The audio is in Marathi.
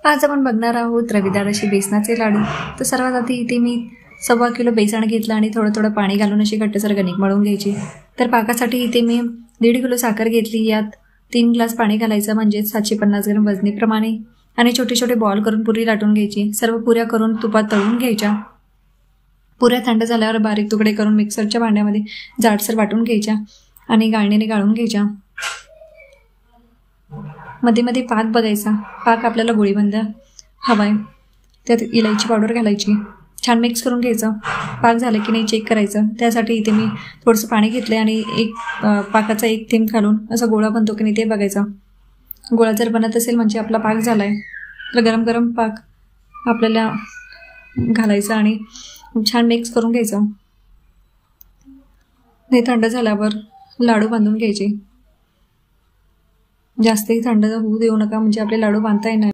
आज आपण बघणार आहोत रवेदार असे बेसनाचे लाडू। तर सर्वात आधी इथे मी 1.25 किलो बेसन घेतलं आणि थोडं थोडं पाणी घालून अशी घट्टसर कणिक मळून घ्यायची। तर पाकासाठी इथे मी 1.5 किलो साखर घेतली, यात 3 ग्लास पाणी घालायचं, म्हणजे 750 ग्रॅम वजनीप्रमाणे, आणि छोटे छोटे बॉल करून पुरी लाटून घ्यायची। सर्व पुऱ्या करून तुपात तळून घ्यायच्या। पुऱ्या थंड झाल्यावर बारीक तुकडे करून मिक्सरच्या भांड्यामध्ये जाडसर वाटून घ्यायच्या आणि गाळणीने गाळून घ्यायच्या। मध्ये मध्ये पाक बघायचा, पाक आपल्याला गोळीबंद हवाय। त्यात इलायची पावडर घालायची, छान मिक्स करून घ्यायचं। पाक झालं की नाही चेक करायचं। त्यासाठी इथे मी थोडंसं पाणी घेतलं आणि पाकाचा एक थेंब घालून असा गोळा बनतो की नाही ते बघायचा। गोळा जर बनत असेल म्हणजे आपला पाक झालाय। तर गरम गरम पाक आपल्याला घालायचा आणि छान मिक्स करून घ्यायचं। हे थंड झाल्यावर लाडू बांधून घ्यायचे। जास्तही थंड होऊ देऊ नका, म्हणजे आपले लाडू बांधता येणार।